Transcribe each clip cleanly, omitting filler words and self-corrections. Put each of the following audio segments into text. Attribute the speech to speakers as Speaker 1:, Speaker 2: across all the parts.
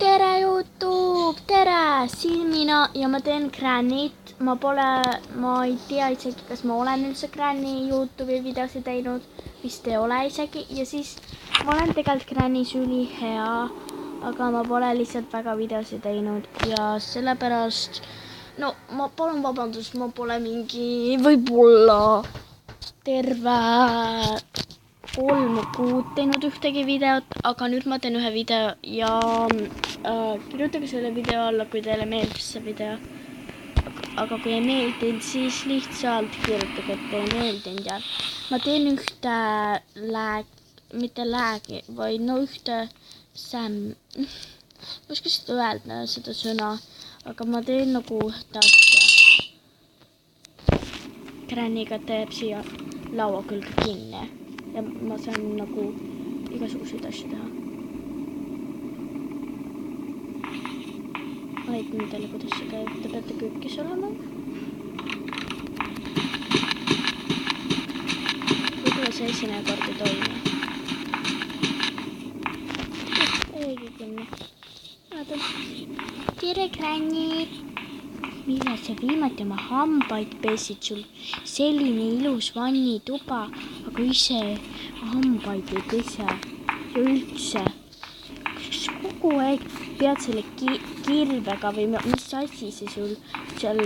Speaker 1: tere YouTube, tere, siin mina ja ma teen Granit. Ma ei tea isegi, kas ma olen üldse Grani YouTube'i videosid teinud, vist ei ole isegi. Ja siis ma olen tegelikult Granis ülihea, aga ma pole lihtsalt väga videosid teinud ja sellepärast, no ma palun vabandust, ma pole mingi võib-olla terve 3 kuud teinud ühtegi videot, aga nüüd ma teen ühe video ja kirjutage selle video alla, kui teile meeldis see video. Aga kui ei meeldinud, siis lihtsalt kirjutage, et ei meeldinud ja ma teen ühte mitte läägi, vaid no ühte ma oskasin öelda seda sõna, aga ma teen nagu ühte asja. Graniga teeb siia laua külge kinni. Ja ma saan nagu igasuguseid asju teha. Ma näitan teile, kuidas see käib. Te peate köökis olema. Võib-olla see esimene kord ei toimi. Eegi kinni. Tere, Granit! Millal sa viimati oma hambaid pesid? Sul selline ilus vannituba, aga ise hambaid ei pese. Ja üldse, kas kogu aeg pead selle kirvega või mis asi see sul seal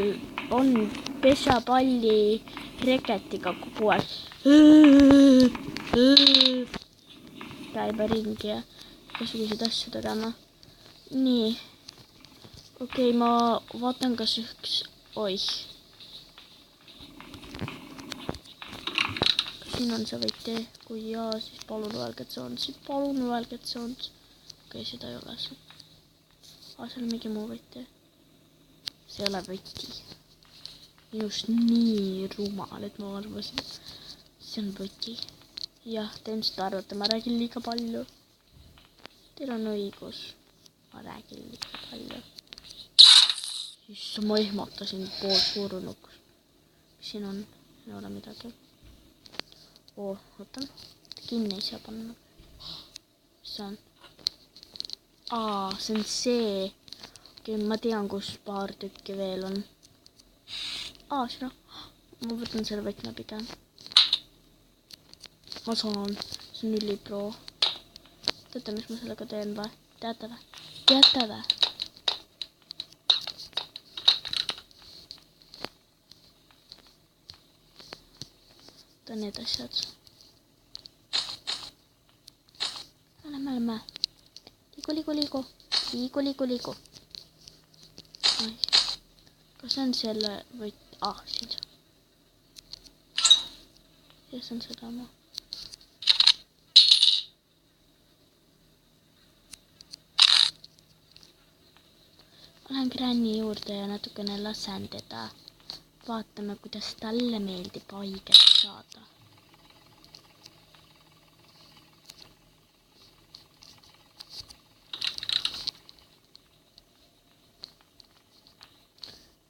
Speaker 1: on pesapalli reketiga kogu aeg? Käib ringi ja igasuguseid asju tegema. Nii. Okei, ma vaatan, kas üks... Oih. Kas siin on see võti? Kui jaa, siis palun öelge, et see on. Siis palun öelge, et see on. Okei, seda ei ole see. See on mingi muu võti. See ei ole võti. Minust nii rumal, et ma arvasin. See on võti. Jah, te ilmselt arvate, ma räägin liiga palju. Teil on õigus. Ma räägin liiga palju. Siis ma ehmatasin pool suurunuks. Mis siin on? Ei ole midagi. Võtan. Kinni ei saa panna. Mis see on? See on see. Okei, ma tean, kus paar tükki veel on. Siin on. Ma võtan selle võtme pigem. Ma saan. See on ülipro. Teate, mis ma sellega teen või? Teate või? Teate või? Need asjad. Lähme. Liigu. Kas on selle või... siin see. Yes, on seda oma. Olen Grani juurde ja natukene lasen teda. Vaatame, kuidas talle meeldib haiget saada.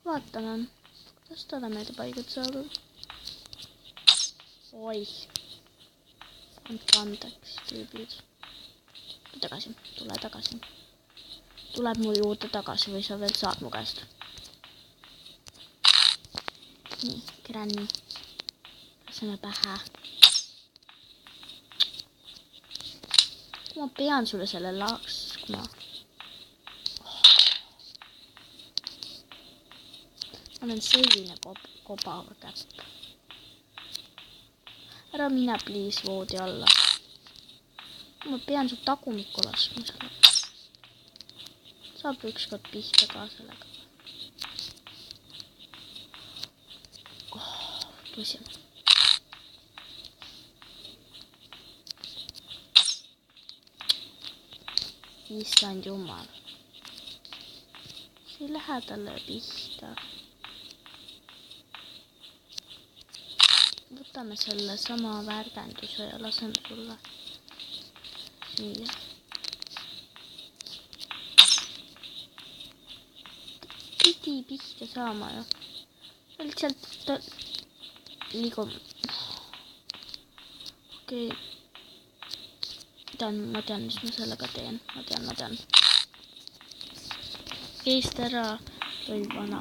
Speaker 1: Vaatame, kuidas talle meeldib haiget saada. Oih. Andke andeks, tüübid. Tule tagasi. Tuleb mu juurde tagasi või sa veel saad mu käest. Nii, Grani. Laseme pähe. Ma pean sulle selle laskma. Ma olen selline kobav käpp. Ära mine please voodi alla. Ma pean su tagumikku laskma selle. Saab ükskord pihta ka sellega. Tõsi. Issand jumal. See ei lähe talle pihta. Võtame selle sama väärgenduse ja laseme sulle. Nii. Pidi pihta saama ju. Lihtsalt liigub. Okei. Ma tean, mis ma sellega teen. Ma tean. eest ära, loll vana.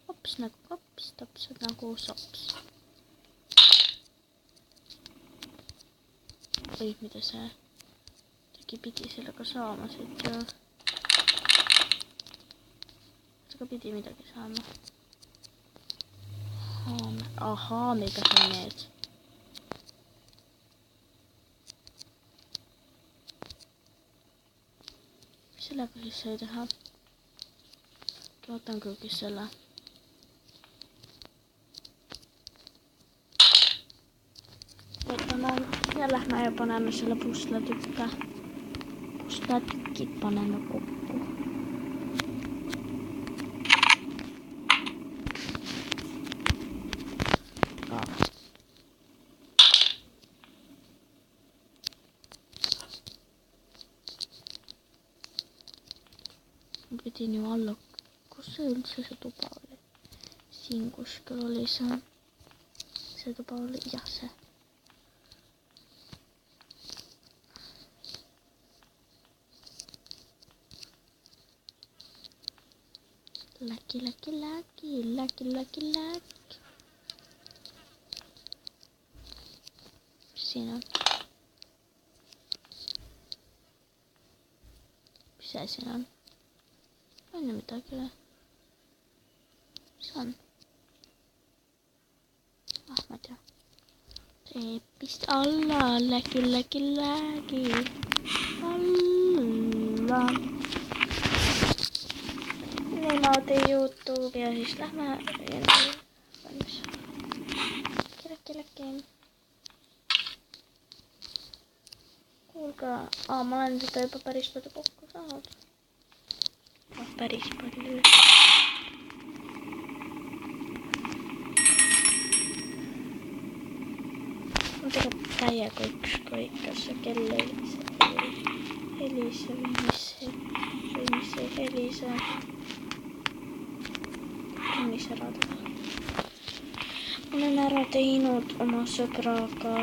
Speaker 1: Hops nagu kaps, täpselt nagu sops. Või mida see tegi, pidi sellega saama siit ja sellega pidi midagi saama. Haamiga see on need. Mis sellega siis sai teha? Vaatan kõigis selle. Ja lähme ja paneme selle pusletükid paneme kokku. Ma pidin ju alla, kus see üldse see tuba oli? Siin kuskil oli see tuba oli, jah see. Läki. Mis siin on? Mis see siin on? On ju midagi või? Mis on? Ma ei tea. Trepist alla, läki. Alla. Niimoodi YouTube ja siis lähme valmis. Läki. Kuulge, ma olen seda juba päris palju kokku saanud. Päris palju. Mul tuleb täiega ükskõik, kas see kell helise või mis ei helise. Mis ära teha? Ma olen ära teinud oma sõbraga,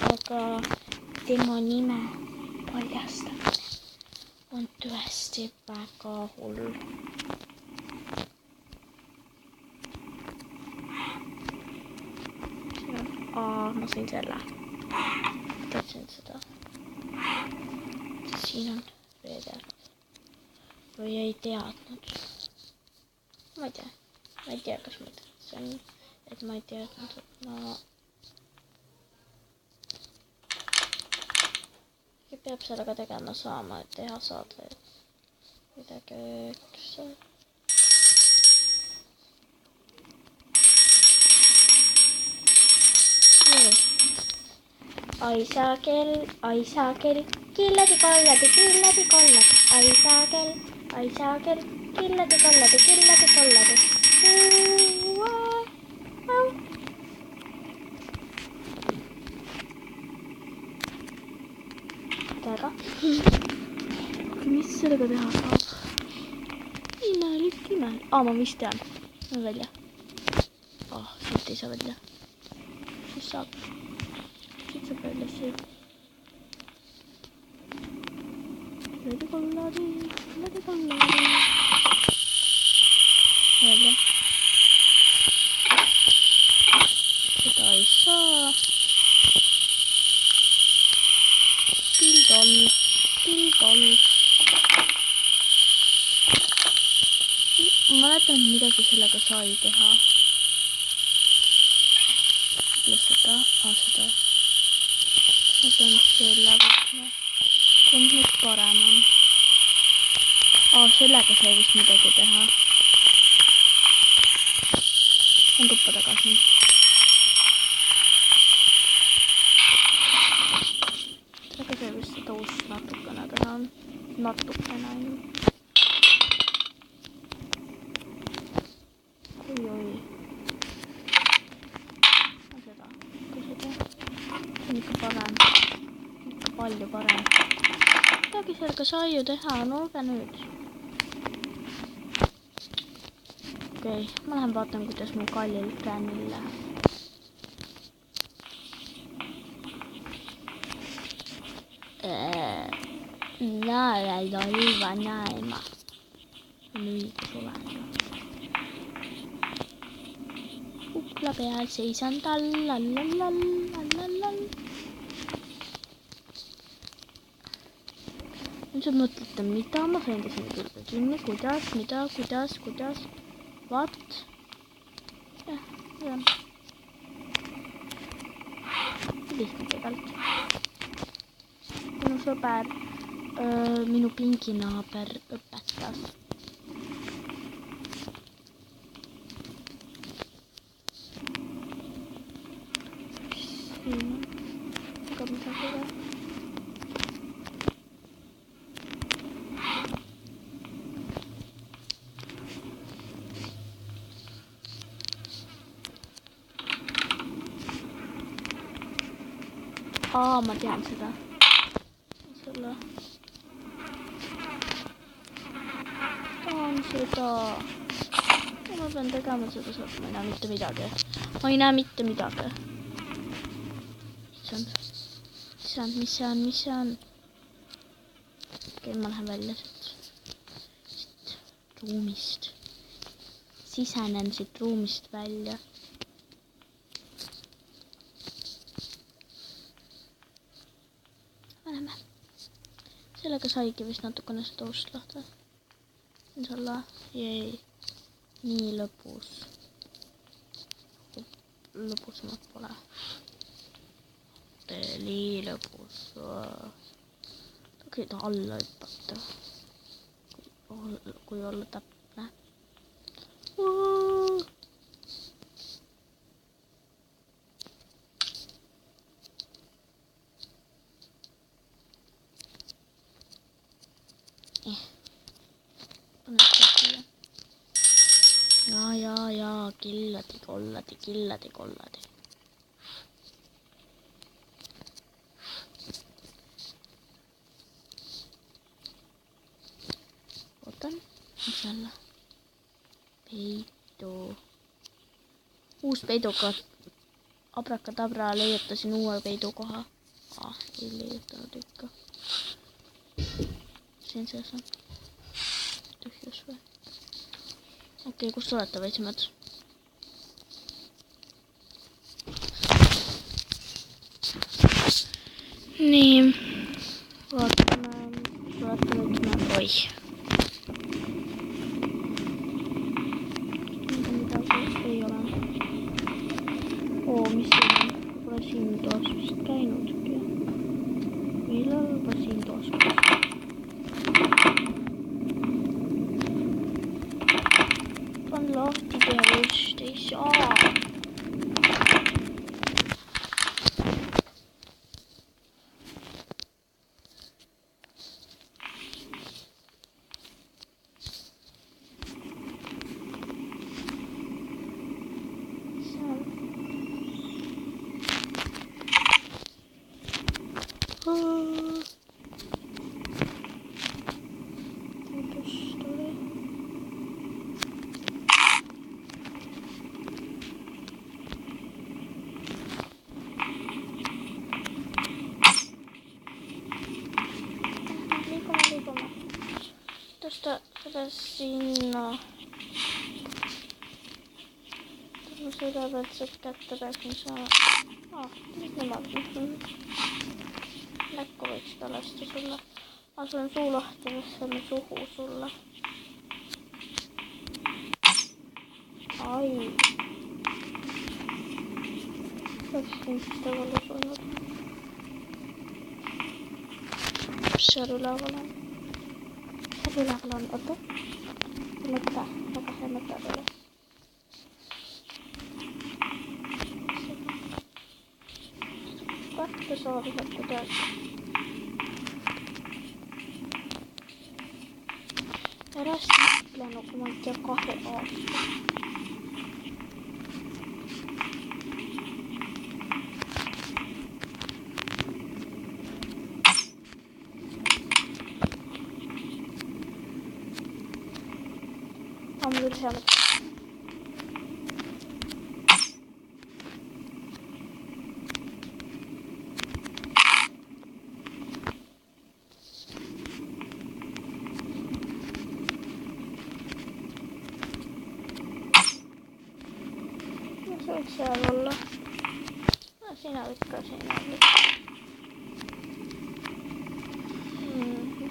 Speaker 1: aga tema nime paljastamine on tõesti väga hull. Ma sain selle. Tahtsin seda. Siin on reeder. Või ei teadnud. Ma ei tea, kas ma teadsin, et ma ei teadnud, et ma peab sellega tegema saama, et teha saada midagi üldse. Aisakell, killadi-kolladi, Aisakell, killadi-kolladi. Täga. Mis sellega teha saab? Imelik. Ma vist tean. Ma välja. Siit ei saa välja. Siis saab. Siit saab välja siit. Killadi-kolladi. Välja. Seda ei saa. Pildol. Ma mäletan, midagi sellega sai teha. Seda. Ma pean selle võtma. Kumb nüüd parem on? Sellega sai vist midagi teha. On tuppa tagasi. Sellega sai vist seda uust natukene teha. Natukene ainult. Oi. Seda. See on ikka parem. Ikka palju parem. Midagi sellega sai ju teha, no olge nüüd. Okei, mä lähden vaatan, kuidas mun kallil käänil läheb. Näin on hyvä näima. Nyt sulaan. Kukla peal seisan tallallallallallallall. Nyt sä mõtlete, mitä ma sain tässä kirjoittaa. Sinne, kuidas. What? Jah. Lihtne tegelikult. Minu sõber, minu pinginaaber õpetas. Siin on ka midagi veel. Ma tean seda. Tahan seda. Ma pean tegema seda, sest ma ei näe mitte midagi. Mis see on? Okei, ma lähen välja siit ruumist. Sisenen siit ruumist välja. Sellega saigi vist natukene seda ust lahti. Inshallah, jäi nii lõbus. Lõbusamat pole. Nii lõbus. Tahaks alla hüpata. Kui olla täpne. Ja, killadi. Ootan, mis jälle? Peidu. Uus peidukoha. Abrakadabra leiutasin uue peidukoha. Ei leiutanud ikka. Siin sees on. Tühjus või? Okei, kus olete võitsimad? Nii. Vaatame, mis olete võitsimad. Oih. Midagi ei ole. Mis siin on? Pole siin toas vist käinudki. Millal juba siin toas käis? Lahti teha just ei saa. Tõsta seda sinna. Ma seda pealt saab kätte peaks nii saama. Mis nemad? Näkku võiks ta lasta sulle. Sul on suu lahti, mis on suhu sulle. Ai. Oleks ilmselt valus olnud. Mis seal üleval on? Üleval on, oota. Mõte, väga hea mõte teile. Kätte saab lõppu tööd. Ära siple nagu ma ei tea 2 aastat. Mul hea mõte. Voit siellä olla. No sinä vitkaa siinä oli.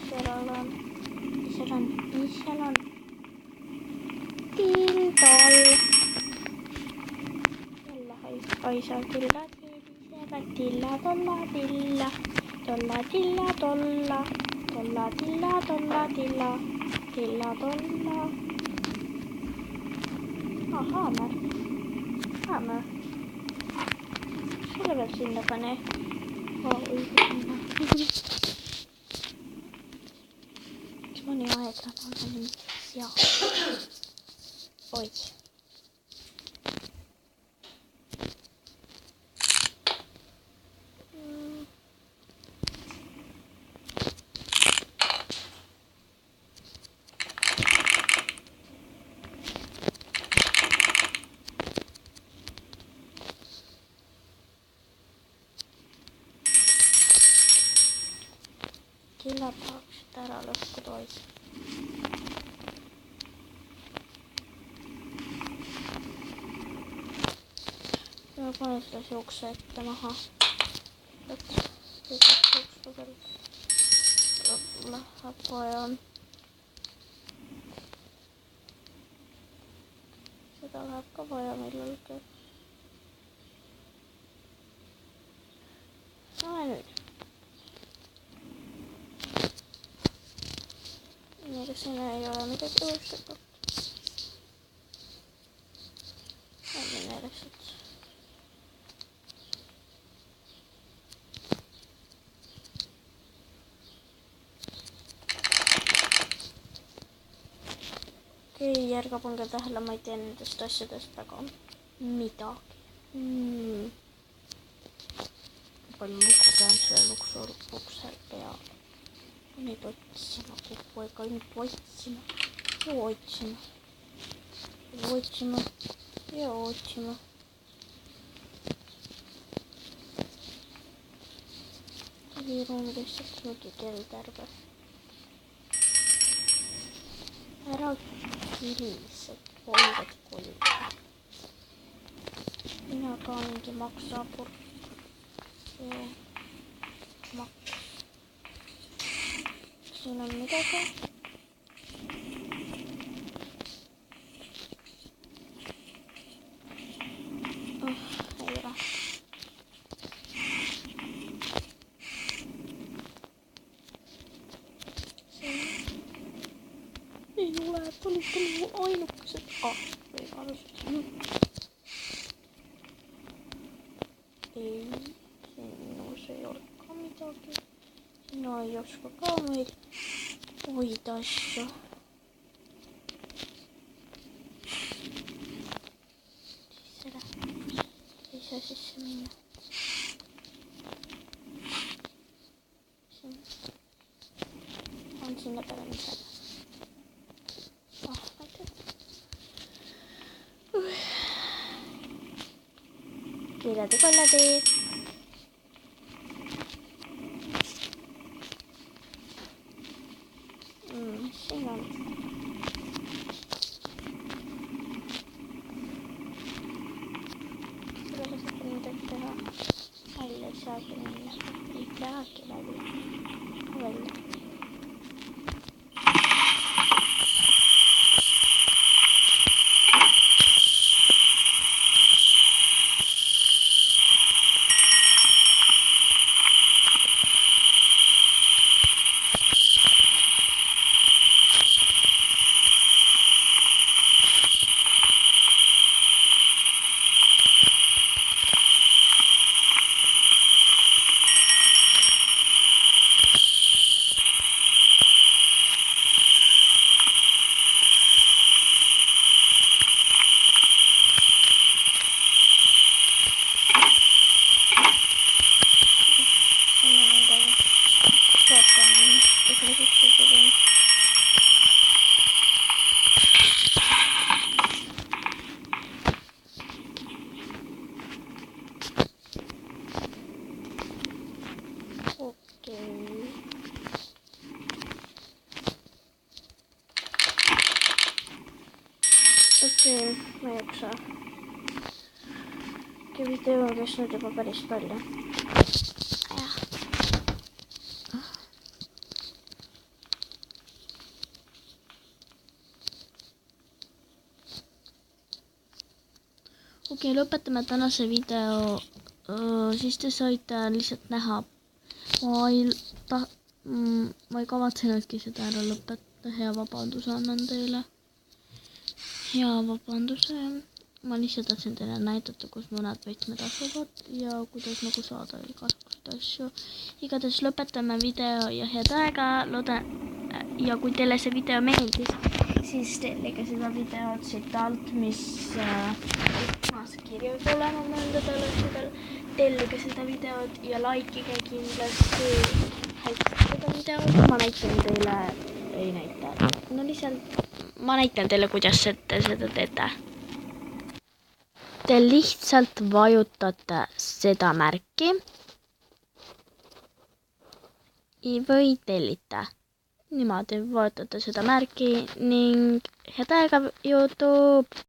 Speaker 1: Siellä on Tintol. Tällä haisee tilla tilla tolla tilla. Tolla tilla tolla. Tolla tilla tolla tilla. Tilla tolla. Hammer. Selvä sinne panee. Moni aika on niin siellä. Oi. Kilataanko täällä loppu toisi? Joo, paljon sitä juokseetta maha. Lähäpojan. Sitä lähäpoja millä lukee. No nyt. Eikö siinä ei ole mitään juokseetta? En mene edes sit. Okei, järkapanka tähdellä mä ei tiedä tästä takaan mitään. Paljon luksukääntöä ja luksuhelpeä. Nyt otsima, kun poika nyt voitsima. Voitsima. Viruudessa kieltärpä. Ära kiliset poikat kojuta. Minä kankin maksaa purkki. Siinä on mitä se? Ei ole. Minulla tuli ainukset. Ei varmasti. Ei. Sinussa ei olekaan mitään. Sinua ei joskaan meitä. Oi tässä. Sisälä. Ei saisi se mennä. Sinne. On sinne päin mitään. Kirjati kollati. Siinä on. Kyllä se sitten niitä tehdä. Äille saakin mennä. Ei tääkin läpi. Ovelle. Okei, mä jaksaa. video on kestnud juba päris palju. Okei, lõpetame tänase video. Siis te saite lihtsalt näha. Ma ei kavatsenudki seda ära lõpetada. Hea vabanduse annan teile. Hea vabanduse. Ma lihtsalt tahtsin teile näidata, kus mõned võtmed asuvad ja kuidas nagu saada igasuguseid asju. Igatahes lõpetame video ja head aega. Ja kui teile see video meeldis, siis tellige seda videot siit alt, mis kirjas olema mõndadel asjadel. Tellige seda videot ja likeige kindlasti seda videot. Ma näitan teile, ei näita. No lihtsalt, ma näitan teile, kuidas te seda teete. Te lihtsalt vajutate seda märki või tellite. Niimoodi vajutate seda märki ning head aega YouTube!